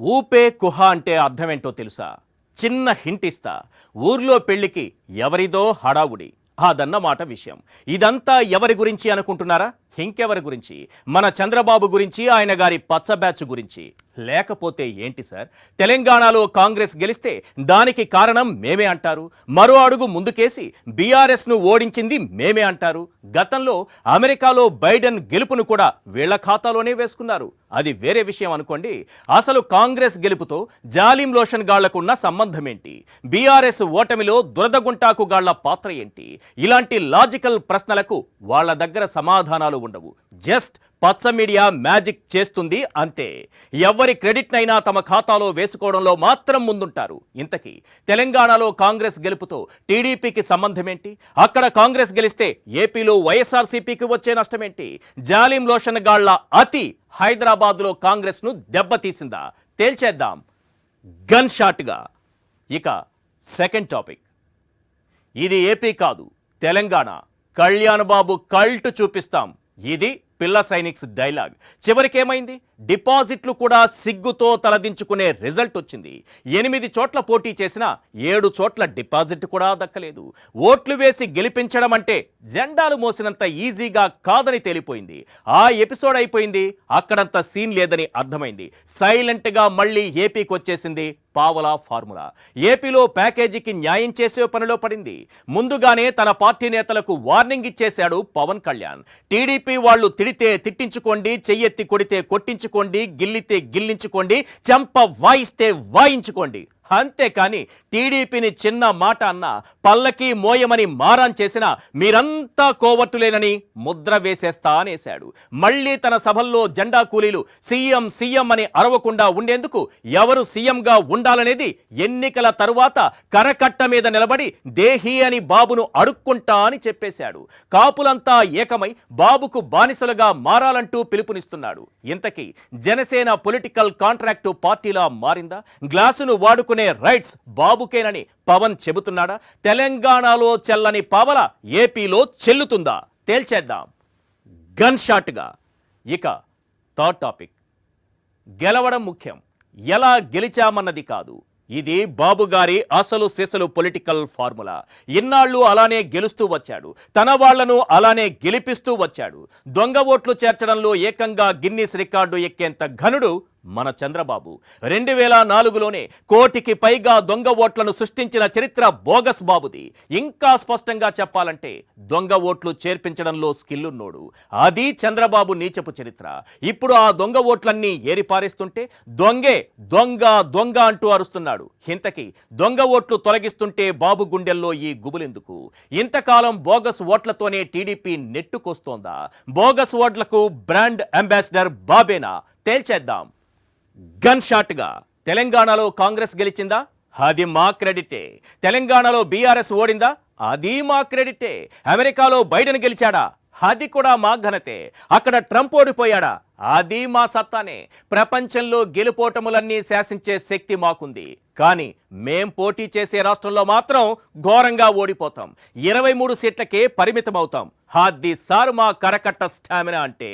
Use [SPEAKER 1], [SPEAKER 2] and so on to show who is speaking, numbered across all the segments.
[SPEAKER 1] ఊపే కుహ అంటే అర్థమేంటో తెలుసా? చిన్న హింట్ ఇస్తా. ఊర్లో పెళ్లికి ఎవరిదో హడావుడి, అదన్నమాట విషయం. ఇదంతా ఎవరి గురించి అనుకుంటున్నారా? ఇంకెవరి గురించి? మన చంద్రబాబు గురించి, ఆయన గారి పచ్చ బ్యాచ్ గురించి. లేకపోతే ఏంటి సార్? తెలంగాణలో కాంగ్రెస్ గెలిస్తే దానికి కారణం మేమే అంటారు. మరో అడుగు ముందుకేసి బీఆర్ఎస్ను ఓడించింది మేమే అంటారు. గతంలో అమెరికాలో బైడెన్ గెలుపును కూడా వీళ్ల ఖాతాలోనే వేసుకున్నారు. అది వేరే విషయం అనుకోండి. అసలు కాంగ్రెస్ గెలుపుతో జాలిం లోషన్ గాళ్లకున్న సంబంధం ఏంటి? బీఆర్ఎస్ ఓటమిలో దురదగుంటాకు గాళ్ల పాత్ర ఏంటి? ఇలాంటి లాజికల్ ప్రశ్నలకు వాళ్ళ దగ్గర సమాధానాలు ఉండవు. జస్ట్ పచ్చ మీడియా మ్యాజిక్ చేస్తుంది అంతే. ఎవరి క్రెడిట్నైనా తమ ఖాతాలో వేసుకోవడంలో మాత్రం ముందుంటారు. ఇంతకీ తెలంగాణలో కాంగ్రెస్ గెలుపుతో టీడీపీకి సంబంధమేంటి? అక్కడ కాంగ్రెస్ గెలిస్తే ఏపీలో వైఎస్ఆర్సీపీకి వచ్చే నష్టమేంటి? జాలిం లోషన్ గాళ్ల అతి హైదరాబాద్లో కాంగ్రెస్ను దెబ్బతీసిందా? తేల్చేద్దాం గన్ షాట్గా. ఇక సెకండ్ టాపిక్. ఇది ఏపీ కాదు, తెలంగాణ. కళ్యాణ్ బాబు కల్ట్ చూపిస్తాం. ఇది పిల్ల సైనిక్స్ డైలాగ్. చివరికేమైంది? డిపాజిట్లు కూడా సిగ్గుతో తలదించుకునే రిజల్ట్ వచ్చింది. 8 చోట్ల పోటీ చేసిన 7 చోట్ల డిపాజిట్ కూడా దక్కలేదు. ఓట్లు వేసి గెలిపించడం అంటే జెండాలు మోసినంత ఈజీగా కాదని తేలిపోయింది. ఆ ఎపిసోడ్ అయిపోయింది. అక్కడంత సీన్ లేదని అర్థమైంది. సైలెంట్గా మళ్ళీ ఏపీకి వచ్చేసింది పావలా ఫార్ములా. ఏపీలో ప్యాకేజీకి న్యాయం చేసే పనిలో పడింది. ముందుగానే తన పార్టీ నేతలకు వార్నింగ్ ఇచ్చేశాడు పవన్ కళ్యాణ్. టీడీపీ వాళ్ళు తిడితే తిట్టించుకోండి, చెయ్యెత్తి కొడితే కొట్టించుకోండి, గిల్లితే గిల్లించుకోండి, చెంప వాయిస్తే వాయించుకోండి. అంతేకాని టీడీపీని చిన్న మాట అన్నా, పల్లకి మోయమని మారాన్ చేసినా మీరంతా కోవట్టులేనని ముద్ర వేసేస్తా అనేశాడు. మళ్ళీ తన సభల్లో జెండా కూలీలు సీఎం సీఎం అని అరవకుండా ఉండేందుకు ఎవరు సీఎంగా ఉండాలనేది ఎన్నికల తరువాత కరకట్ట మీద నిలబడి దేహీ అని బాబును అడుక్కుంటా అని చెప్పేశాడు. కాపులంతా ఏకమై బాబుకు బానిసలుగా మారాలంటూ పిలుపునిస్తున్నాడు. ఇంతకీ జనసేన పొలిటికల్ కాంట్రాక్టు పార్టీలా మారిందా? గ్లాసును వాడుకునే రైట్స్ బాబుకేనని పవన్ చెబుతున్నాడా? తెలంగాణలో చెల్లని పావల ఏపీలో చెల్లుతుందా? తేల్చేద్దాం గన్ షాట్గా. ఇక థర్డ్ టాపిక్. గెలవడం ముఖ్యం, ఎలా గెలిచామన్నది కాదు. ఇది బాబు గారి అసలు సిసలు పొలిటికల్ ఫార్ములా. ఇన్నాళ్ళు అలానే గెలుస్తూ వచ్చాడు. తన వాళ్లను అలానే గెలిపిస్తూ వచ్చాడు. దొంగ ఓట్లు చేర్చడంలో ఏకంగా గిన్నిస్ రికార్డు ఎక్కేంత ఘనుడు మన చంద్రబాబు. 2004లోనే 1 కోటికి పైగా దొంగ ఓట్లను సృష్టించిన చరిత్ర బోగస్ బాబుది. ఇంకా స్పష్టంగా చెప్పాలంటే దొంగ ఓట్లు చేర్పించడంలో స్కిల్లున్నోడు. అది చంద్రబాబు నీచపు చరిత్ర. ఇప్పుడు ఆ దొంగ ఓట్లన్నీ ఏరిపారేస్తుంటే దొంగే దొంగ దొంగ అంటూ అరుస్తున్నాడు. ఇంతకీ దొంగ ఓట్లు తొలగిస్తుంటే బాబు గుండెల్లో ఈ గుబులెందుకు? ఇంతకాలం బోగస్ ఓట్లతోనే టీడీపీ నెట్టుకొస్తోందా? బోగస్ ఓట్లకు బ్రాండ్ అంబాసిడర్ బాబేనా? తేల్చేద్దాం గన్ షాట్గా. తెలంగాణలో కాంగ్రెస్ గెలిచిందా? అది మా క్రెడిటే. తెలంగాణలో బీఆర్ఎస్ ఓడిందా? అది మా క్రెడిటే. అమెరికాలో బైడెన్ గెలిచాడా? అది కూడా మా ఘనతే. అక్కడ ట్రంప్ ఓడిపోయాడా? అది మా సత్తానే. ప్రపంచంలో గెలుపోటములన్నీ శాసించే శక్తి మాకుంది. కానీ మేం పోటీ చేసే రాష్ట్రంలో మాత్రం ఘోరంగా ఓడిపోతాం. 23 సీట్లకే పరిమితం అవుతాం. అది సార్ మా కరకట్ట స్టామినా అంటే.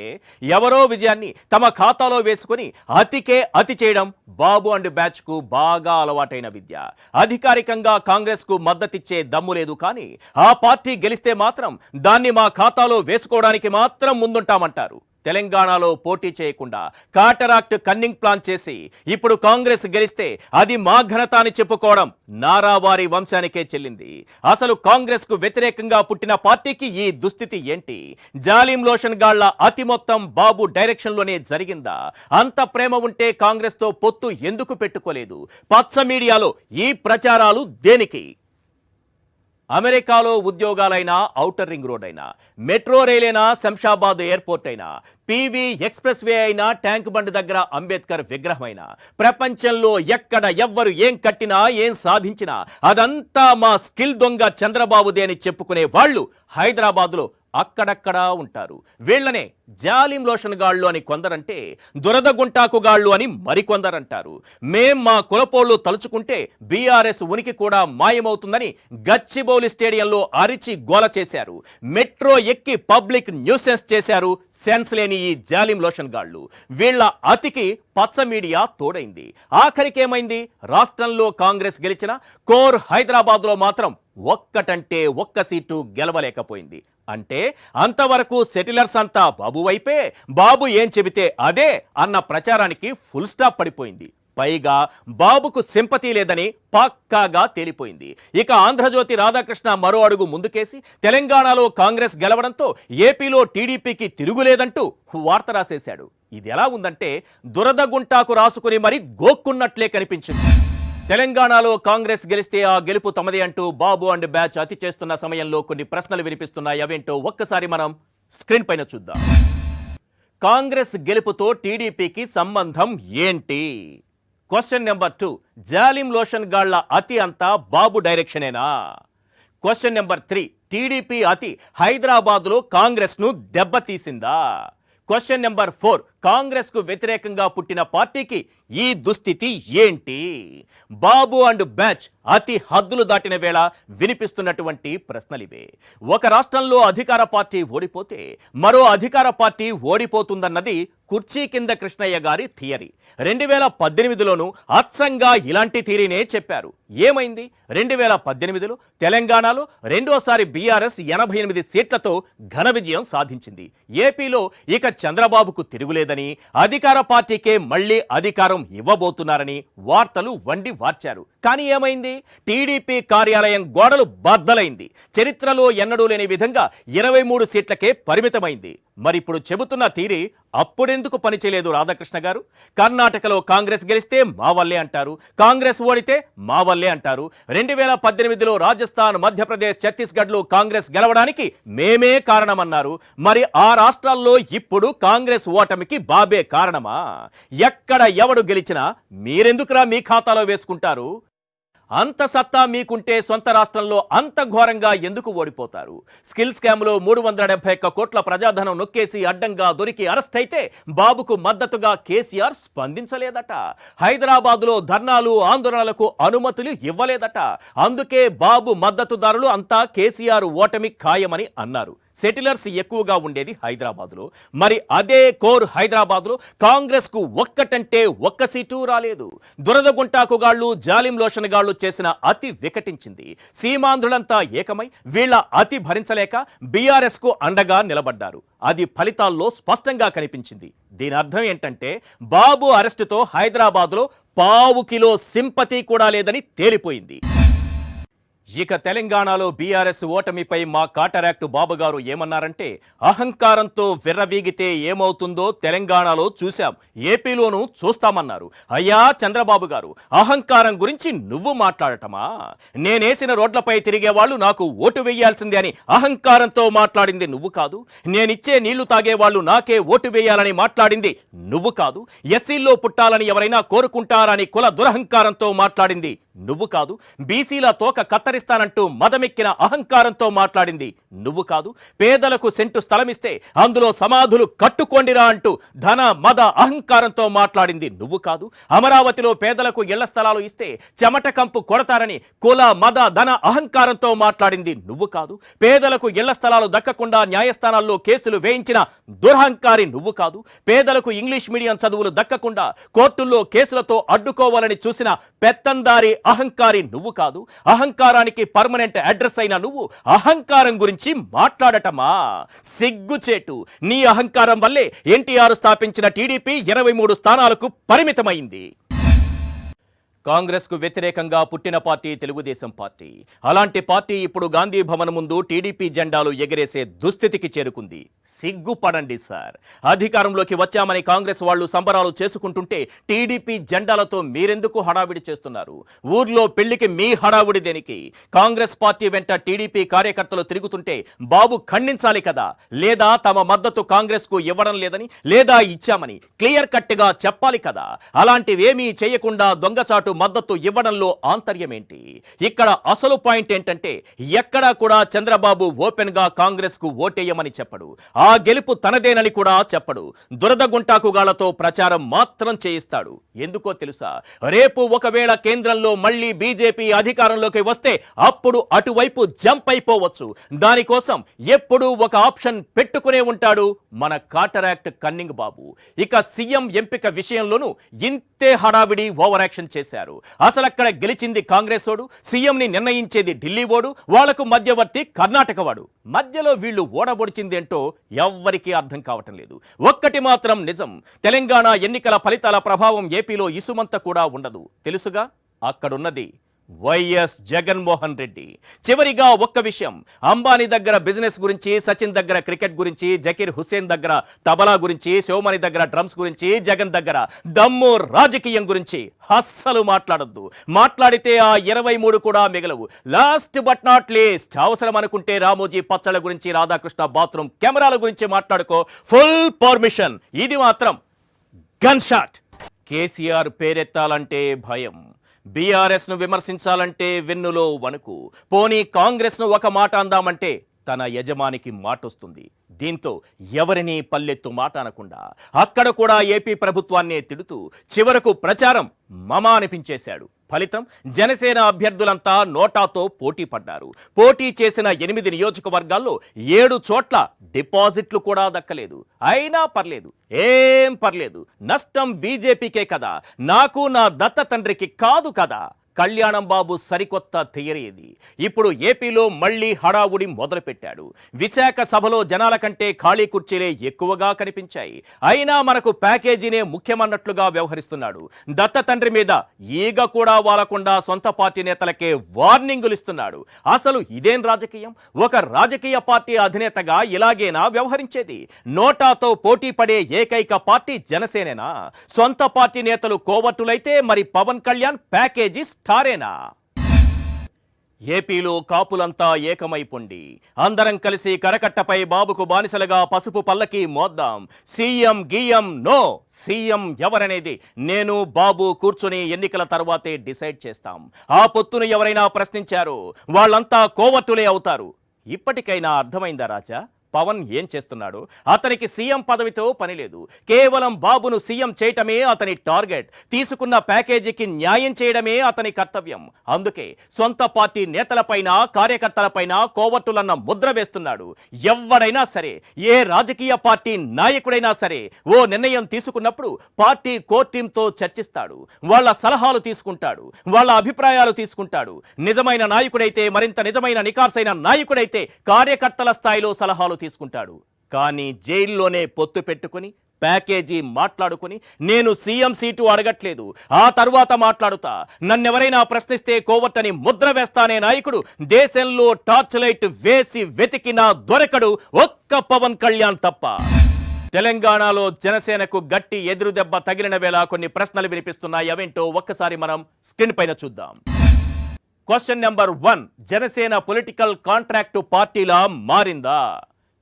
[SPEAKER 1] ఎవరో విజయాన్ని తమ ఖాతాలో వేసుకుని అతికే అతి చేయడం బాబు అండ్ బ్యాచ్కు బాగా అలవాటైన విద్య. అధికారికంగా కాంగ్రెస్కు మద్దతిచ్చే దమ్ము లేదు. కానీ ఆ పార్టీ గెలిస్తే మాత్రం దాన్ని మా ఖాతాలో వేసుకోవడానికి మాత్రం ముందుంటామంటారు. తెలంగాణలో పోటీ చేయకుండా కాటరాక్ట్ కన్నింగ్ ప్లాన్ చేసి ఇప్పుడు కాంగ్రెస్ గెలిస్తే అది మా ఘనత అని చెప్పుకోవడం నారావారి వంశానికే చెల్లింది. అసలు కాంగ్రెస్ కు వ్యతిరేకంగా పుట్టిన పార్టీకి ఈ దుస్థితి ఏంటి? జాలిం లోషన్ గాళ్ల అతి మొత్తం బాబు డైరెక్షన్లోనే జరిగిందా? అంత ప్రేమ ఉంటే కాంగ్రెస్ తో పొత్తు ఎందుకు పెట్టుకోలేదు? పచ్చ మీడియాలో ఈ ప్రచారాలు దేనికి? అమెరికాలో ఉద్యోగాలైనా, ఔటర్ రింగ్ రోడ్ అయినా, మెట్రో రైల్ అయినా, శంషాబాద్ ఎయిర్పోర్ట్ అయినా, పీవీ ఎక్స్ప్రెస్ వే అయినా, ట్యాంక్ బండ్ దగ్గర అంబేద్కర్ విగ్రహమైనా, ప్రపంచంలో ఎక్కడ ఎవ్వరు ఏం కట్టినా ఏం సాధించినా అదంతా మా స్కిల్ దొంగ చంద్రబాబుదే అని చెప్పుకునే వాళ్ళు హైదరాబాద్లో అక్కడక్కడా ఉంటారు. వీళ్లనే జాలిం లోషన్ గాళ్ళు అని కొందరంటే, దురద గుంటాకు గాళ్ళు అని మరికొందరంటారు. మేం మా కులపోళ్ళు తలుచుకుంటే బీఆర్ఎస్ ఉనికి కూడా మాయమవుతుందని గచ్చిబౌలి స్టేడియంలో అరిచి గోల చేశారు. మెట్రో ఎక్కి పబ్లిక్ న్యూసెన్స్ చేశారు సెన్స్ లేని ఈ జాలిం లోషన్ గాళ్ళు. వీళ్ల అతికి పచ్చ మీడియా తోడైంది. ఆఖరికేమైంది? రాష్ట్రంలో కాంగ్రెస్ గెలిచిన కోర్ హైదరాబాద్లో మాత్రం ఒక్కటంటే ఒక్క సీటు గెలవలేకపోయింది. అంటే అంతవరకు సెటిలర్స్ అంతా బాబు వైపే, బాబు ఏం చెబితే అదే అన్న ప్రచారానికి ఫుల్ స్టాప్ పడిపోయింది. పైగా బాబుకు సింపతి లేదని పక్కాగా తేలిపోయింది. ఇక ఆంధ్రజ్యోతి రాధాకృష్ణ మరో అడుగు ముందుకేసి తెలంగాణలో కాంగ్రెస్ గెలవడంతో ఏపీలో టీడీపీకి తిరుగులేదంటూ వార్త రాసేశాడు. ఇది ఎలా ఉందంటే దురద గుంటాకు రాసుకుని మరి గోక్కున్నట్లే కనిపించింది. తెలంగాణలో కాంగ్రెస్ గెలిస్తే ఆ గెలుపు తమదే అంటూ బాబు అండ్ బ్యాచ్ అతి చేస్తున్న సమయంలో కొన్ని ప్రశ్నలు వినిపిస్తున్నాయి. అవేంటో ఒక్కసారి మనం స్క్రీన్ పైన చూద్దాం. కాంగ్రెస్ గెలుపుతో టీడీపీకి సంబంధం ఏంటి? క్వశ్చన్ నెంబర్ 2, జాలిం లోషన్ గాళ్ల అతి అంతా బాబు డైరెక్షనేనా? క్వశ్చన్ నెంబర్ 3, టీడీపీ అతి హైదరాబాద్లో కాంగ్రెస్ను దెబ్బతీసిందా? క్వశ్చన్ నెంబర్ 4, కాంగ్రెస్ కు వ్యతిరేకంగా పుట్టిన పార్టీకి ఈ దుస్థితి ఏంటి? బాబు అండ్ బ్యాచ్ అతి హద్దులు దాటిన వేళ వినిపిస్తున్నటువంటి ప్రశ్నలివే. ఒక రాష్ట్రంలో అధికార పార్టీ ఓడిపోతే మరో అధికార పార్టీ ఓడిపోతుందన్నది కుర్చీ కింద కృష్ణయ్య గారి థియరీ. 2018లోనూ అచ్చంగా ఇలాంటి థియరీనే చెప్పారు. ఏమైంది? 2018లో తెలంగాణలో రెండోసారి బీఆర్ఎస్ 88 సీట్లతో ఘన విజయం సాధించింది. ఏపీలో ఇక చంద్రబాబుకు తిరుగులేదని, అధికార పార్టీకే మళ్లీ అధికారం ఇవ్వబోతున్నారని వార్తలు వండి వార్చారు. కానీ ఏమైంది? టీడీపీ కార్యాలయం గోడలు బద్దలైంది. చరిత్రలో ఎన్నడూ లేని విధంగా 23 సీట్లకే పరిమితమైంది. మరిప్పుడు చెబుతున్న తీరి అప్పుడెందుకు పనిచేయలేదు రాధాకృష్ణ గారు? కర్ణాటకలో కాంగ్రెస్ గెలిస్తే మా వల్లే అంటారు, కాంగ్రెస్ ఓడితే మా వల్లే అంటారు. 2018లో రాజస్థాన్, మధ్యప్రదేశ్, ఛత్తీస్గఢ్లో కాంగ్రెస్ గెలవడానికి మేమే కారణమన్నారు. మరి ఆ రాష్ట్రాల్లో ఇప్పుడు కాంగ్రెస్ ఓటమికి బాబే కారణమా? ఎక్కడ ఎవడు గెలిచినా మీరెందుకురా మీ ఖాతాలో వేసుకుంటారు? అంత సత్తా మీకుంటే సొంత రాష్ట్రంలో అంత ఘోరంగా ఎందుకు ఓడిపోతారు? స్కిల్ స్కామ్లో 371 కోట్ల ప్రజాధనం నొక్కేసి అడ్డంగా దొరికి అరెస్ట్ అయితే బాబుకు మద్దతుగా కేసీఆర్ స్పందించలేదట. హైదరాబాదులో ధర్నాలు, ఆందోళనలకు అనుమతులు ఇవ్వలేదట. అందుకే బాబు మద్దతుదారులు అంతా కేసీఆర్ ఓటమి ఖాయమని అన్నారు. సెటిలర్స్ ఎక్కువగా ఉండేది హైదరాబాద్లో. మరి అదే కోర్ హైదరాబాద్లో కాంగ్రెస్ కు ఒక్కటంటే ఒక్క సీటు రాలేదు. దురద గుంటాకుగాళ్లు, జాలిం లోషన్ గాళ్లు చేసిన అతి వికటించింది. సీమాంధ్రులంతా ఏకమై వీళ్ల అతి భరించలేక బీఆర్ఎస్ కు అండగా నిలబడ్డారు. అది ఫలితాల్లో స్పష్టంగా కనిపించింది. దీని అర్థం ఏంటంటే బాబు అరెస్టుతో హైదరాబాద్లో పావు కిలో సింపతి కూడా లేదని తేలిపోయింది. ఇక తెలంగాణలో బీఆర్ఎస్ ఓటమిపై మా కాటరాక్ట్ బాబు గారు ఏమన్నారంటే, అహంకారంతో విర్రవీగితే ఏమవుతుందో తెలంగాణలో చూశాం, ఏపీలోనూ చూస్తామన్నారు. అయ్యా చంద్రబాబు గారు, అహంకారం గురించి నువ్వు మాట్లాడటమా? నేనేసిన రోడ్లపై తిరిగే వాళ్ళు నాకు ఓటు వేయాల్సిందే అని అహంకారంతో మాట్లాడింది నువ్వు కాదు. నేనిచ్చే నీళ్లు తాగే వాళ్ళు నాకే ఓటు వేయాలని మాట్లాడింది నువ్వు కాదు. ఎస్సీల్లో పుట్టాలని ఎవరైనా కోరుకుంటారని కుల దురహంకారంతో మాట్లాడింది నువ్వు కాదు. బీసీల తోక కత్తరిస్తానంటూ మదమెక్కిన అహంకారంతో మాట్లాడింది నువ్వు కాదు. పేదలకు సెంటు స్థలమిస్తే అందులో సమాధులు కట్టుకోండిరా అంటూ ధన మద అహంకారంతో మాట్లాడింది నువ్వు కాదు. అమరావతిలో పేదలకు ఇళ్ల స్థలాలు ఇస్తే చెమట కంపు కొడతారని కుల మద ధన అహంకారంతో మాట్లాడింది నువ్వు కాదు. పేదలకు ఇళ్ల స్థలాలు దక్కకుండా న్యాయస్థానాల్లో కేసులు వేయించిన దురహంకారి నువ్వు కాదు. పేదలకు ఇంగ్లీష్ మీడియం చదువులు దక్కకుండా కోర్టుల్లో కేసులతో అడ్డుకోవాలని చూసిన పెత్తందారి అహంకారి నువ్వు కాదు. అహంకారానికి పర్మనెంట్ అడ్రస్ అయిన నువ్వు అహంకారం గురించి మాట్లాడటమా? సిగ్గుచేటు. నీ అహంకారం వల్లే ఎన్టీఆర్ స్థాపించిన టీడీపీ 23 స్థానాలకు పరిమితమైంది. కాంగ్రెస్ కు వ్యతిరేకంగా పుట్టిన పార్టీ తెలుగుదేశం పార్టీ. అలాంటి పార్టీ ఇప్పుడు గాంధీ భవన్ ముందు టీడీపీ జెండాలు ఎగరేసే దుస్థితికి చేరుకుంది. సిగ్గుపడండి సార్. అధికారంలోకి వచ్చామని కాంగ్రెస్ వాళ్ళు సంబరాలు చేసుకుంటుంటే టీడీపీ జెండాలతో మీరెందుకు హడావిడి చేస్తున్నారు? ఊర్లో పెళ్లికి మీ హడావిడి దేనికి? కాంగ్రెస్ పార్టీ వెంట టీడీపీ కార్యకర్తలు తిరుగుతుంటే బాబు ఖండించాలి కదా, లేదా తమ మద్దతు కాంగ్రెస్ కు ఇవ్వడం లేదని లేదా ఇచ్చామని క్లియర్ కట్ గా చెప్పాలి కదా. అలాంటివేమీ చేయకుండా దొంగచాటు మద్దతు ఇవ్వడంలో ఆంతర్యమేంటి? ఇక్కడ అసలు పాయింట్ ఏంటంటే ఎక్కడా కూడా చంద్రబాబు ఓపెన్ గా కాంగ్రెస్ కు ఓటేయమని చెప్పడు. ఆ గెలుపు తనదేనని కూడా చెప్పడు. దురదగుంటాకుగాళ్లతో ప్రచారం మాత్రం చేయిస్తాడు. ఎందుకో తెలుసా? రేపు ఒకవేళ కేంద్రంలో మళ్ళీ బీజేపీ అధికారంలోకి వస్తే అప్పుడు అటువైపు జంప్ అయిపోవచ్చు. దానికోసం ఎప్పుడూ ఒక ఆప్షన్ పెట్టుకునే ఉంటాడు మన కాటరాక్ట్ కన్నింగ్ బాబు. ఇక సీఎం ఎంపిక విషయంలోనూ ఇంతే హడావిడి ఓవర్ యాక్షన్ చేశారు. అసలు అక్కడ గెలిచింది కాంగ్రెస్ ఓడు, సీఎం ని నిర్ణయించేది ఢిల్లీ ఓడు, వాళ్లకు మధ్యవర్తి కర్ణాటక వాడు. మధ్యలో వీళ్ళు ఓడబొడిచిందేంటో ఎవ్వరికీ అర్థం కావటం లేదు. ఒక్కటి మాత్రం నిజం, తెలంగాణ ఎన్నికల ఫలితాల ప్రభావం ఏపీలో ఇసుమంత కూడా ఉండదు. తెలుసుగా, అక్కడున్నది వైఎస్ జగన్మోహన్ రెడ్డి. చివరిగా ఒక్క విషయం, అంబానీ దగ్గర బిజినెస్ గురించి, సచిన్ దగ్గర క్రికెట్ గురించి, జకీర్ హుస్సేన్ దగ్గర తబలా గురించి, శివమణి దగ్గర డ్రమ్స్ గురించి, జగన్ దగ్గర దమ్ము రాజకీయం గురించి అస్సలు మాట్లాడొద్దు. మాట్లాడితే ఆ 23 కూడా మిగలవు. లాస్ట్ బట్ నాట్ లీస్ట్, అవసరం అనుకుంటే రామోజీ పచ్చళ్ళ గురించి, రాధాకృష్ణ బాత్రూమ్ కెమెరాల గురించి మాట్లాడుకో, ఫుల్ పర్మిషన్. ఇది మాత్రం గన్ షాట్. కేసీఆర్ పేరెత్తాలంటే భయం, బీఆర్ఎస్ ను విమర్శించాలంటే వెన్నులో వణుకు, పోనీ కాంగ్రెస్ ను ఒక మాట అందామంటే తన యజమానికి మాటొస్తుంది. దీంతో ఎవరిని పల్లెత్తు మాట అనకుండా అక్కడ కూడా ఏపీ ప్రభుత్వాన్నే తిడుతూ చివరకు ప్రచారం మమ అనిపించేశాడు. ఫలితం, జనసేన అభ్యర్థులంతా నోటాతో పోటీ పడ్డారు. పోటీ చేసిన 8 నియోజకవర్గాల్లో 7 చోట్ల డిపాజిట్లు కూడా దక్కలేదు. అయినా పర్లేదు, ఏం పర్లేదు, నష్టం బీజేపీకే కదా, నాకు నా దత్త తండ్రికి కాదు కదా. కళ్యాణం బాబు సరికొత్త థియరీ ఇది. ఇప్పుడు ఏపీలో మళ్లీ హడావుడి మొదలుపెట్టాడు. విశాఖ సభలో జనాల కంటే ఖాళీ కుర్చీలే ఎక్కువగా కనిపించాయి. అయినా మనకు ప్యాకేజీనే ముఖ్యమన్నట్లుగా వ్యవహరిస్తున్నాడు. దత్త తండ్రి మీద ఈగ కూడా వాలకుండా సొంత పార్టీ నేతలకే వార్నింగులు ఇస్తున్నాడు. అసలు ఇదేం రాజకీయం? ఒక రాజకీయ పార్టీ అధినేతగా ఇలాగేనా వ్యవహరించేది? నోటాతో పోటీ పడే ఏకైక పార్టీ జనసేనేనా? సొంత పార్టీ నేతలు కోవట్టులైతే మరి పవన్ కళ్యాణ్ ప్యాకేజీ స్టారేనా? ఏపీలో కాపులంతా ఏకమైపోండి, అందరం కలిసి కరకట్టపై బాబుకు బానిసలుగా పసుపు పల్లకి మోద్దాం. సీఎం గీఎం నో, సీఎం ఎవరనేది నేను బాబు కూర్చుని ఎన్నికల తర్వాతే డిసైడ్ చేస్తాం. ఆ పొత్తును ఎవరైనా ప్రశ్నించారో వాళ్ళంతా కోవట్టులే అవుతారు. ఇప్పటికైనా అర్థమైందా రాజా పవన్ ఏం చేస్తున్నాడు? అతనికి సీఎం పదవితో పని లేదు. కేవలం బాబును సీఎం చేయటమే అతని టార్గెట్. తీసుకున్న ప్యాకేజీకి న్యాయం చేయడమే అతని కర్తవ్యం. అందుకే సొంత పార్టీ నేతలపైన, కార్యకర్తలపైన కోవట్టులన్న ముద్ర వేస్తున్నాడు. ఎవరైనా సరే, ఏ రాజకీయ పార్టీ నాయకుడైనా సరే ఓ నిర్ణయం తీసుకున్నప్పుడు పార్టీ కోర్ టీంతో చర్చిస్తాడు, వాళ్ళ సలహాలు తీసుకుంటాడు, వాళ్ళ అభిప్రాయాలు తీసుకుంటాడు. నిజమైన నాయకుడైతే, మరింత నిజమైన నికార్సైన నాయకుడైతే కార్యకర్తల స్థాయిలో సలహాలు తీసుకుంటాడు. కానీ జైల్లోనే పొత్తు పెట్టుకుని ప్యాకేజీ మాట్లాడుకుని నేను సీఎం సీటు అడగట్లేదు, ఆ తర్వాత మాట్లాడుతా, నన్నెవరైనా ప్రశ్నిస్తే కోవట్టని ముద్ర వేస్తానే నాయకుడు దేశంలో టార్చ్ లైట్ వేసి వెతికినా దొరకడు, ఒక్క పవన్ కళ్యాణ్ తప్ప. తెలంగాణలో జనసేనకు గట్టి ఎదురు దెబ్బ తగిలిన వేళ కొన్ని ప్రశ్నలు వినిపిస్తున్నాయి. అవేంటో ఒక్కసారి మనం స్క్రీన్ పైన చూద్దాం. Question number 1, Janasena political contract పార్టీలా మారిందా?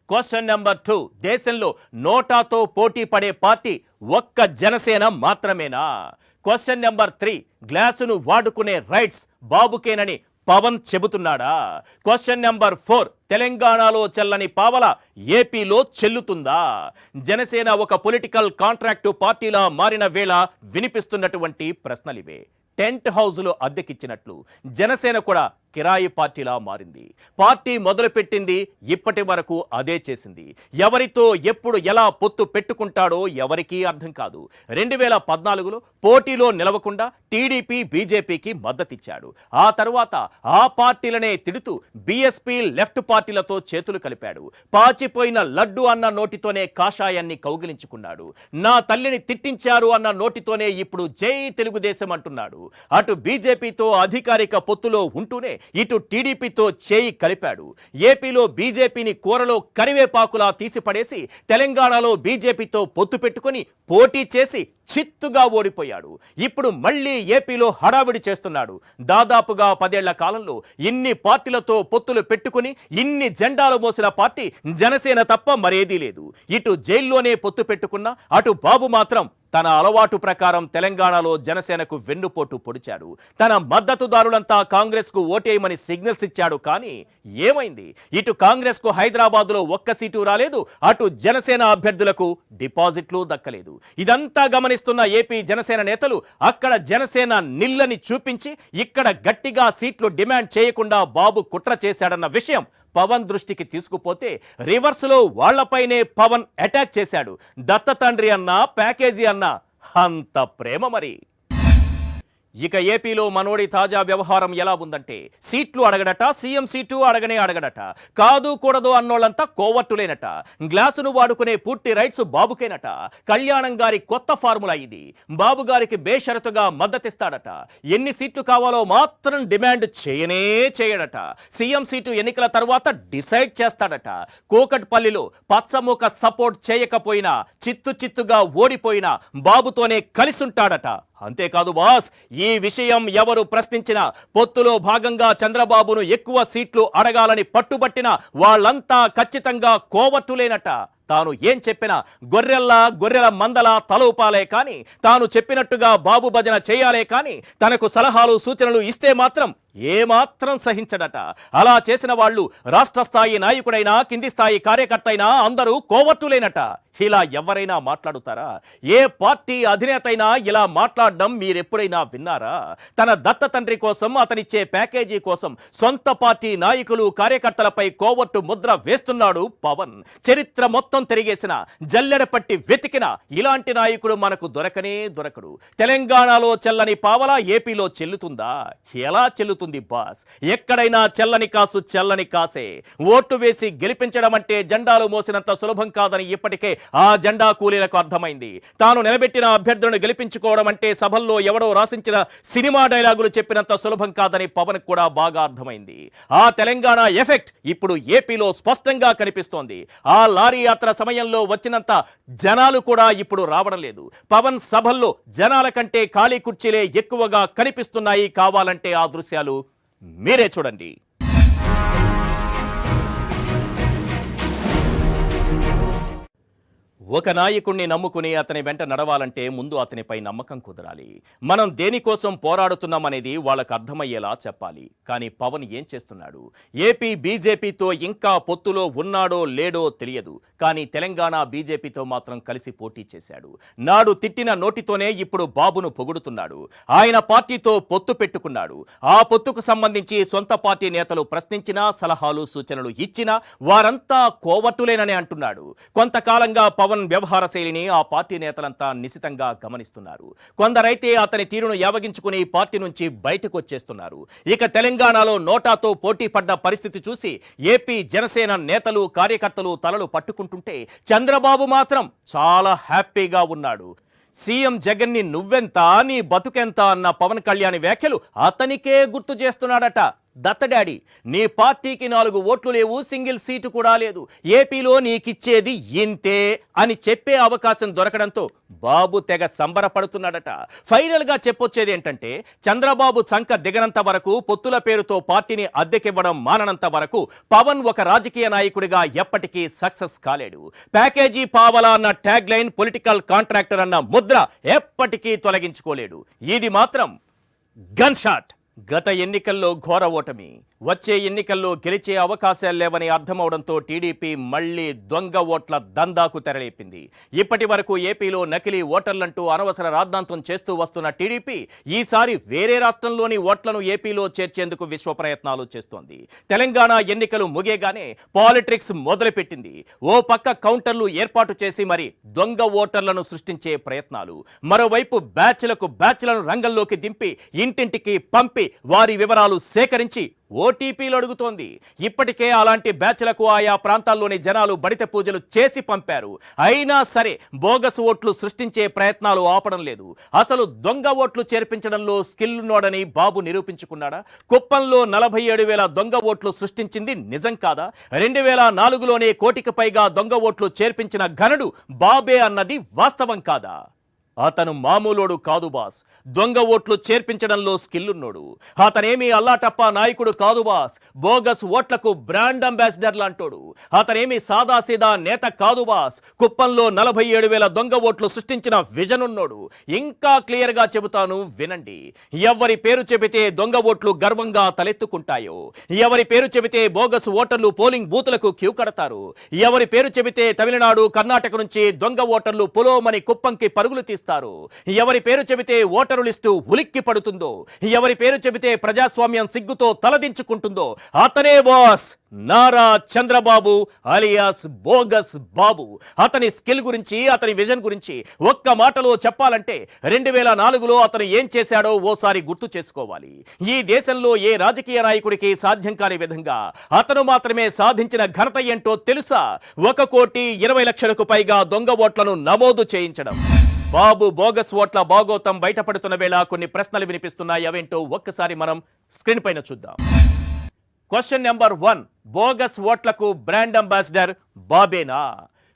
[SPEAKER 1] క్వశ్చన్ నెంబర్ 2, దేశంలో నోటాతో పోటీ పడే పార్టీ ఒక్క జనసేన మాత్రమేనా? క్వశ్చన్ నెంబర్ 3, గ్లాసును వాడుకునే రైట్స్ బాబుకేనని పవన్ చెబుతున్నాడా? క్వశ్చన్ నెంబర్ 4, తెలంగాణలో చెల్లని పావల ఏపీలో చెల్లుతుందా? జనసేన ఒక పొలిటికల్ కాంట్రాక్టు పార్టీలా మారిన వేళ వినిపిస్తున్నటువంటి ప్రశ్నలివే. టెంట్ హౌస్లో అద్దెకిచ్చినట్లు జనసేన కూడా కిరాయి పార్టీలా మారింది. పార్టీ మొదలుపెట్టింది, ఇప్పటి వరకు అదే చేసింది. ఎవరితో ఎప్పుడు ఎలా పొత్తు పెట్టుకుంటాడో ఎవరికీ అర్థం కాదు. 2014లో పోటీలో నిలవకుండా టీడీపీ, బీజేపీకి మద్దతిచ్చాడు. ఆ తర్వాత ఆ పార్టీలనే తిడుతూ బీఎస్పీ, లెఫ్ట్ పార్టీలతో చేతులు కలిపాడు. పాచిపోయిన లడ్డు అన్న నోటితోనే కాషాయాన్ని కౌగిలించుకున్నాడు. నా తల్లిని తిట్టించారు అన్న నోటితోనే ఇప్పుడు జై తెలుగుదేశం అంటున్నాడు. అటు బీజేపీతో అధికారిక పొత్తులో ఉంటూనే ఇటు టీడీపీతో చేయి కలిపాడు. ఏపీలో బీజేపీని కూరలో కరివేపాకులా తీసిపడేసి తెలంగాణలో బీజేపీతో పొత్తు పెట్టుకుని పోటీ చేసి చిత్తుగా ఓడిపోయాడు. ఇప్పుడు మళ్ళీ ఏపీలో హడావిడి చేస్తున్నాడు. దాదాపుగా 10 ఏళ్ల కాలంలో ఇన్ని పార్టీలతో పొత్తులు పెట్టుకుని ఇన్ని జెండాలు మోసిన పార్టీ జనసేన తప్ప మరేదీ లేదు. ఇటు జైల్లోనే పొత్తు పెట్టుకున్నా అటు బాబు మాత్రం తన అలవాటు ప్రకారం తెలంగాణలో జనసేనకు వెన్నుపోటు పొడిచాడు. తన మద్దతుదారులంతా కాంగ్రెస్కు ఓటేయమని సిగ్నల్స్ ఇచ్చాడు. కానీ ఏమైంది? ఇటు కాంగ్రెస్కు హైదరాబాద్లో ఒక్క సీటు రాలేదు, అటు జనసేన అభ్యర్థులకు డిపాజిట్లు దక్కలేదు. ఇదంతా గమనిస్తున్న ఏపీ జనసేన నేతలు అక్కడ జనసేన నిల్లని చూపించి ఇక్కడ గట్టిగా సీట్లు డిమాండ్ చేయకుండా బాబు కుట్ర చేశాడన్న విషయం పవన్ దృష్టికి తీసుకుపోతే రివర్స్లో వాళ్లపైనే పవన్ అటాక్ చేశాడు. దత్త తండ్రి అన్నా ప్యాకేజీ అన్నా అంత ప్రేమ మరి. ఇక ఏపీలో మనోడి తాజా వ్యవహారం ఎలా ఉందంటే సీట్లు అడగడట, సీఎం సీటు అడగడట. కాదు కూడదు అన్నోళ్ళంతా కోవట్టులేనట. గ్లాసును వాడుకునే పూర్తి రైట్స్ బాబుకేనట. కళ్యాణం గారి కొత్త ఫార్ములా ఇది. బాబు గారికి బేషరతుగా మద్దతిస్తాడట. ఎన్ని సీట్లు కావాలో మాత్రం డిమాండ్ చేయడట. సీఎం సీటు ఎన్నికల తర్వాత డిసైడ్ చేస్తాడట. కూకట్పల్లిలో పచ్చముఖ సపోర్ట్ చేయకపోయినా, చిత్తుగా ఓడిపోయినా బాబుతోనే కలిసుంటాడట. అంతేకాదు బాస్, ఈ విషయం ఎవరు ప్రశ్నించినా పొత్తులో భాగంగా చంద్రబాబును ఎక్కువ సీట్లు అడగాలని పట్టుబట్టిన వాళ్ళంతా ఖచ్చితంగా కోవట్టులేనట. తాను ఏం చెప్పినా గొర్రెల మందల తలూపాలే కానీ, తాను చెప్పినట్టుగా బాబు భజన చేయాలే కానీ, తనకు సలహాలు సూచనలు ఇస్తే మాత్రం ఏమాత్రం సహించడట. అలా చేసిన వాళ్ళు రాష్ట్ర స్థాయి నాయకుడైనా, కింది స్థాయి కార్యకర్త అయినా అందరూ కోవట్టులేనట. ఇలా ఎవరైనా మాట్లాడుతారా? ఏ పార్టీ అధినేత అయినా ఇలా మాట్లాడడం మీరెప్పుడైనా విన్నారా? తన దత్త తండ్రి కోసం, అతనిచ్చే ప్యాకేజీ కోసం సొంత పార్టీ నాయకులు కార్యకర్తలపై కోవట్టు ముద్ర వేస్తున్నాడు పవన్. చరిత్ర మొత్తం తిరిగేసిన, జల్లెడపట్టి వెతికిన ఇలాంటి నాయకుడు మనకు దొరకడు. తెలంగాణలో చెల్లని పావలా ఏపీలో చెల్లుతుందా? ఎలా చెల్లుతుంది బాస్? ఎక్కడైనా చెల్లని కాసే. ఓటు వేసి గెలిపించడం అంటే జెండాలు మోసినంత సులభం కాదని ఇప్పటికే ఆ జెండా కూలీలకు అర్థమైంది. తాను నిలబెట్టిన అభ్యర్థులను గెలిపించుకోవడం అంటే సభల్లో ఎవడో రాసించిన సినిమా డైలాగులు చెప్పినంత సులభం కాదని పవన్ కూడా బాగా అర్థమైంది. ఆ తెలంగాణ ఎఫెక్ట్ ఇప్పుడు ఏపీలో స్పష్టంగా కనిపిస్తోంది. ఆ లారీ యాత్ర సమయంలో వచ్చినంత జనాలు కూడా ఇప్పుడు రావడం లేదు. పవన్ సభల్లో జనాల కంటే ఖాళీ కుర్చీలే ఎక్కువగా కనిపిస్తున్నాయి. కావాలంటే ఆ దృశ్యాలు మీరే చూడండి. ఒక నాయకుణ్ణి నమ్ముకుని అతని వెంట నడవాలంటే ముందు అతనిపై నమ్మకం కుదరాలి. మనం దేనికోసం పోరాడుతున్నామనేది వాళ్ళకు అర్థమయ్యేలా చెప్పాలి. కానీ పవన్ ఏం చేస్తున్నాడు? ఏపీ బీజేపీతో ఇంకా పొత్తులో ఉన్నాడో లేడో తెలియదు. కానీ తెలంగాణ బీజేపీతో మాత్రం కలిసి పోటీ చేశాడు. నాడు తిట్టిన నోటితోనే ఇప్పుడు బాబును పొగుడుతున్నాడు. ఆయన పార్టీతో పొత్తు పెట్టుకున్నాడు. ఆ పొత్తుకు సంబంధించి సొంత పార్టీ నేతలు ప్రశ్నించినా, సలహాలు సూచనలు ఇచ్చినా వారంతా కోవట్టులేనని అంటున్నాడు. కొంతకాలంగా పవన్ వ్యవహార శైలిని ఆ పార్టీ నేతలంతా నిశితంగా గమనిస్తున్నారు. కొందరైతే అతని తీరును యావగించుకుని పార్టీ నుంచి బయటకు వచ్చేస్తున్నారు. ఇక తెలంగాణలో నోటాతో పోటీ పడ్డ పరిస్థితి చూసి ఏపీ జనసేన నేతలు, కార్యకర్తలు తలలు పట్టుకుంటుంటే చంద్రబాబు మాత్రం చాలా హ్యాపీగా ఉన్నాడు. సీఎం జగన్ని నువ్వెంత, నీ బతుకెంత అన్న పవన్ కళ్యాణ్ వ్యాఖ్యలు అతనికే గుర్తు చేస్తున్నాడట. దత్తడాడి, నీ పార్టీకి 4 ఓట్లు లేవు, సింగిల్ సీటు కూడా లేదు, ఏపీలో నీకిచ్చేది ఇంతే అని చెప్పే అవకాశం దొరకడంతో బాబు తెగ సంబరపడుతున్నాడట. ఫైనల్ గా చెప్పొచ్చేది ఏంటంటే, చంద్రబాబు చంక దిగనంత వరకు, పొత్తుల పేరుతో పార్టీని అద్దెకివ్వడం మాననంత వరకు పవన్ ఒక రాజకీయ నాయకుడిగా ఎప్పటికీ సక్సెస్ కాలేడు. ప్యాకేజీ పావలా అన్న ట్యాగ్ లైన్, పొలిటికల్ కాంట్రాక్టర్ అన్న ముద్ర ఎప్పటికీ తొలగించుకోలేడు. ఇది మాత్రం గన్ షాట్. గత ఎన్నికల్లో ఘోర ఓటమి, వచ్చే ఎన్నికల్లో గెలిచే అవకాశాలు లేవని అర్థమవడంతో టీడీపీ మళ్లీ దొంగ ఓట్ల దందాకు తెరలేపింది. ఇప్పటి వరకు ఏపీలో నకిలీ ఓటర్లంటూ అనవసర రాద్ధాంతం చేస్తూ వస్తున్న టీడీపీ ఈసారి వేరే రాష్ట్రంలోని ఓట్లను ఏపీలో చేర్చేందుకు విశ్వ ప్రయత్నాలు చేస్తోంది. తెలంగాణ ఎన్నికలు ముగియగానే పాలిటిక్స్ మొదలుపెట్టింది. ఓ పక్క కౌంటర్లు ఏర్పాటు చేసి మరి దొంగ ఓటర్లను సృష్టించే ప్రయత్నాలు, మరోవైపు బ్యాచ్లను రంగంలోకి దింపి ఇంటింటికి పంపి వారి వివరాలు సేకరించి ఓటీపీలు అడుగుతోంది. ఇప్పటికే అలాంటి బ్యాచ్లకు ఆయా ప్రాంతాల్లోని జనాలు బడిత పూజలు చేసి పంపారు. అయినా సరే బోగస్ ఓట్లు సృష్టించే ప్రయత్నాలు ఆపడం లేదు. అసలు దొంగ ఓట్లు చేర్పించడంలో స్కిల్ నోడని బాబు నిరూపించుకున్నాడా? కుప్పంలో 47,000 దొంగ ఓట్లు సృష్టించింది నిజం కాదా? 2004లోనే 1 కోటికి పైగా దొంగ ఓట్లు చేర్పించిన ఘనుడు బాబే అన్నది వాస్తవం కాదా? అతను మామూలోడు కాదు బాస్, దొంగ ఓట్లు చేర్పించడంలో స్కిల్లున్నోడు. అతనేమి అల్లాటప్ప నాయకుడు కాదు బాస్, బోగస్ ఓట్లకు బ్రాండ్ అంబాసిడర్ లాంటోడు. అతనేమి సాదాసీదా నేత కాదు బాస్, కుప్పంలో 47,000 దొంగ ఓట్లు సృష్టించిన విజన్ ఉన్నోడు. ఇంకా క్లియర్ గా చెబుతాను వినండి. ఎవరి పేరు చెబితే దొంగ ఓట్లు గర్వంగా తలెత్తుకుంటాయో, ఎవరి పేరు చెబితే బోగస్ ఓటర్లు పోలింగ్ బూతులకు క్యూ కడతారు, ఎవరి పేరు చెబితే తమిళనాడు కర్ణాటక నుంచి దొంగ ఓటర్లు పొలోమని కుప్పంకి పరుగులు తీస్తారు, ఎవరి పేరు చెబితే ఓటరు లిస్టు ఉలిక్కి పడుతుందో, ఎవరి పేరు చెబితే ప్రజాస్వామ్యం సిగ్గుతో తలదించుకుంటుందో అతనే boss Nara Chandrababu alias bogus Babu. అతని స్కిల్ గురించి, అతని విజన్ గురించి ఒక్క మాటలో చెప్పాలంటే 2004లో అతను ఏం చేశాడో ఓసారి గుర్తు చేసుకోవాలి. ఈ దేశంలో ఏ రాజకీయ నాయకుడికి సాధ్యం కాని విధంగా అతను మాత్రమే సాధించిన ఘనత ఏంటో తెలుసా? 1,20,00,000కు పైగా దొంగ ఓట్లను నమోదు చేయించడం. బాబు బోగస్ ఓట్ల బాగోతం బయటపడుతున్న వేళ కొన్ని ప్రశ్నలు వినిపిస్తున్నాయి. అవేంటో ఒక్కసారి మనం స్క్రీన్ పైన చూద్దాం. క్వశ్చన్ నెంబర్ 1, బోగస్ ఓట్లకు బ్రాండ్ అంబాసిడర్ బాబేనా?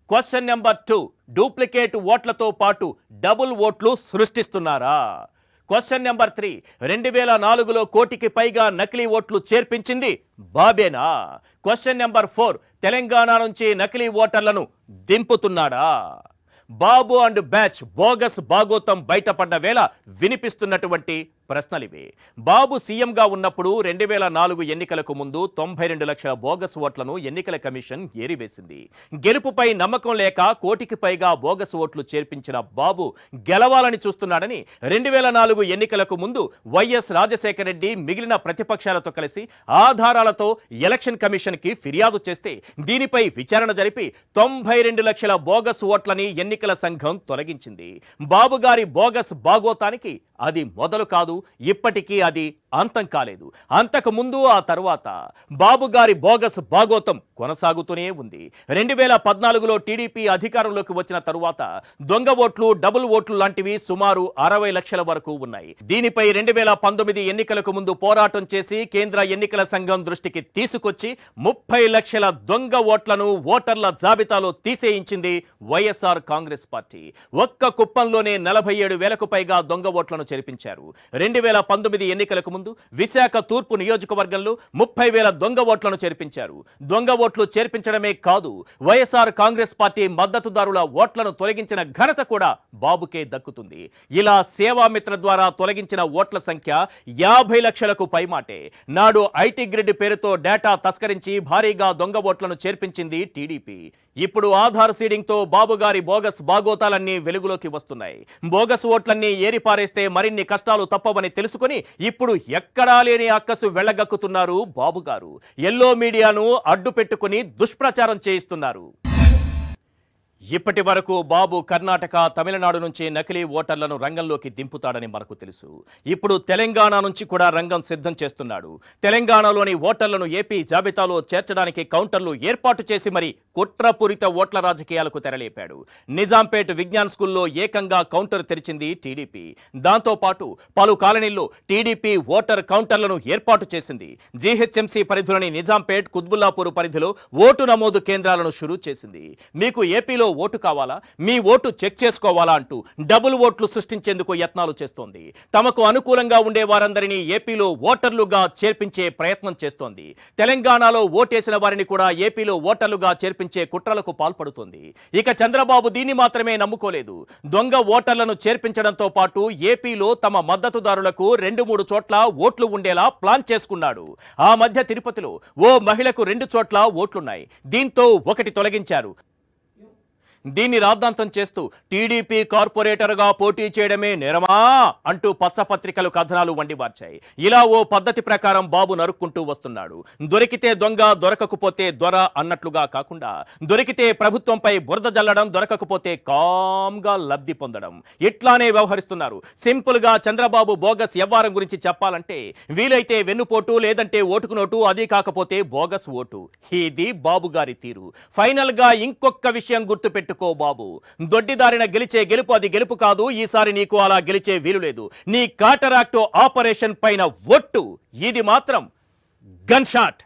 [SPEAKER 1] క్వశ్చన్ నెంబర్ 2, డూప్లికేట్ ఓట్లతో పాటు డబుల్ ఓట్లు సృష్టిస్తున్నారా? క్వశ్చన్ నెంబర్ 3, 2004లో కోటికి పైగా నకిలీ ఓట్లు చేర్పించింది బాబేనా? క్వశ్చన్ నెంబర్ 4, తెలంగాణ నుంచి నకిలీ ఓటర్లను దింపుతున్నాడా? బాబు అండ్ బ్యాచ్ బోగస్ బాగోతం బయటపడ్డ వేళ వినిపిస్తున్నటువంటి ప్రశ్నలివి. బాబు సీఎంగా ఉన్నప్పుడు 2004 ఎన్నికలకు ముందు 92 లక్షల బోగస్ ఓట్లను ఎన్నికల కమిషన్ ఏరివేసింది. గెలుపుపై నమ్మకం లేక కోటికి పైగా బోగస్ ఓట్లు చేర్పించిన బాబు గెలవాలని చూస్తున్నాడని 2004 ఎన్నికలకు ముందు వైఎస్ రాజశేఖర రెడ్డి మిగిలిన ప్రతిపక్షాలతో కలిసి ఆధారాలతో ఎలక్షన్ కమిషన్ కి ఫిర్యాదు చేస్తే దీనిపై విచారణ జరిపి 92 లక్షల బోగస్ ఓట్లని ఎన్నికల సంఘం తొలగించింది. బాబు గారి బోగస్ బాగోతానికి అది మొదలు కాదు, ఇప్పటికీ అది అంతం కాలేదు. అంతకు ముందు ఆ తరువాత బాబు గారి బోగస్ బాగోతం కొనసాగుతూనే ఉంది. 2014లో టీడీపీ అధికారంలోకి వచ్చిన తరువాత దొంగ ఓట్లు, డబుల్ ఓట్లు లాంటివి సుమారు 60 లక్షల వరకు ఉన్నాయి. దీనిపై 2019 ఎన్నికలకు ముందు పోరాటం చేసి కేంద్ర ఎన్నికల సంఘం దృష్టికి తీసుకొచ్చి 30 లక్షల దొంగ ఓట్లను ఓటర్ల జాబితాలో తీసేయించింది వైఎస్ఆర్ కాంగ్రెస్ పార్టీ. ఒక్క కుప్పంలోనే 47,000కు పైగా దొంగ ఓట్లను చేర్పించారు. 2019 ఎన్నికలకు ముందు విశాఖ తూర్పు నియోజకవర్గంలో 30,000 దొంగ ఓట్లను చేర్పించారు. దొంగ ఓట్లు చేర్పించడమే కాదు, వైఎస్ఆర్ కాంగ్రెస్ పార్టీ మద్దతుదారుల ఓట్లను తొలగించిన ఘనత కూడా బాబుకే దక్కుతుంది. ఇలా సేవామిత్ర ద్వారా తొలగించిన ఓట్ల సంఖ్య 50 లక్షలకు పైమాటే. నాడు ఐటీ గ్రిడ్ పేరుతో డేటా తస్కరించి భారీగా దొంగ ఓట్లను చేర్పించింది టీడీపీ. ఇప్పుడు ఆధార్ సీడింగ్ తో బాబు గారి బోగస్ బాగోతాలన్నీ వెలుగులోకి వస్తున్నాయి. బోగస్ ఓట్లన్నీ ఏరిపారేస్తే మరిన్ని కష్టాలు తప్పవని తెలుసుకుని ఇప్పుడు ఎక్కడా లేని అక్కసు వెళ్ళగక్కుతున్నారు బాబు గారు. ఎల్లో మీడియాను అడ్డు పెట్టుకుని దుష్ప్రచారం చేయిస్తున్నారు. ఇప్పటి వరకు బాబు కర్ణాటక, తమిళనాడు నుంచి నకిలీ ఓటర్లను రంగంలోకి దింపుతాడని మనకు తెలుసు. ఇప్పుడు తెలంగాణ నుంచి కూడా రంగం సిద్ధం చేస్తున్నాడు. తెలంగాణలోని ఓటర్లను ఏపీ జాబితాలో చేర్చడానికి కౌంటర్లు ఏర్పాటు చేసి మరి కుట్రపూరిత ఓట్ల రాజకీయాలకు తెరలేపాడు. నిజాంపేట్ విజ్ఞాన్ స్కూల్లో ఏకంగా కౌంటర్ తెరిచింది టీడీపీ. దాంతో పాటు పలు కాలనీల్లో టీడీపీ ఓటర్ కౌంటర్లను ఏర్పాటు చేసింది. జీహెచ్ఎంసీ పరిధిలోని నిజాంపేట్, కుత్బుల్లాపూర్ పరిధిలో ఓటు నమోదు కేంద్రాలను షురూ చేసింది. మీకు ఏపీలో ఓటు కావాలా, మీ ఓటు చెక్ చేసుకోవాలా అంటూ డబుల్ ఓట్లు సృష్టించేందుకు యత్నాలు చేస్తోంది. తమకు అనుకూలంగా ఉండే వారందరినీ ఏపీలో ఓటర్లుగా చేర్పించే ప్రయత్నం చేస్తోంది. తెలంగాణలో ఓటేసిన వారిని కూడా ఏపీలో ఓటర్లుగా చేర్పించే కుట్రలకు పాల్పడుతోంది. ఇక చంద్రబాబు దీన్ని మాత్రమే నమ్ముకోలేదు. దొంగ ఓటర్లను చేర్పించడంతో పాటు ఏపీలో తమ మద్దతుదారులకు 2-3 చోట్ల ఓట్లు ఉండేలా ప్లాన్ చేసుకున్నాడు. ఆ మధ్య తిరుపతిలో ఓ మహిళకు 2 చోట్ల ఓట్లున్నాయి. దీంతో ఒకటి తొలగించారు. దీన్ని రాద్ధాంతం చేస్తూ టీడీపీ కార్పొరేటర్గా పోటీ చేయడమే నేరమా అంటూ పచ్చపత్రికలు కథనాలు వండివార్చాయి. ఇలా ఓ పద్ధతి ప్రకారం బాబు నరుక్కుంటూ వస్తున్నాడు. దొరికితే దొంగ, దొరకకపోతే దొర అన్నట్లుగా కాకుండా దొరికితే ప్రభుత్వంపై బురద జల్లడం, దొరకకపోతే కామ్గా లబ్ధి పొందడం, ఇట్లానే వ్యవహరిస్తున్నారు. సింపుల్ గా చంద్రబాబు బోగస్ వ్యవహారం గురించి చెప్పాలంటే వీలైతే వెన్నుపోటు, లేదంటే ఓటుకు నోటు, అది కాకపోతే బోగస్ ఓటు. ఇది బాబు గారి తీరు. ఫైనల్ గా ఇంకొక విషయం గుర్తుపెట్టుకో బాబు, దొడ్డిదారిన గెలిచే గెలుపు అది గెలుపు కాదు. ఈసారి నీకు అలా గెలిచే వీలు లేదు. నీ కాటరాక్ట్ ఆపరేషన్ పైన ఒట్టు, ఇది మాత్రం గన్ షాట్.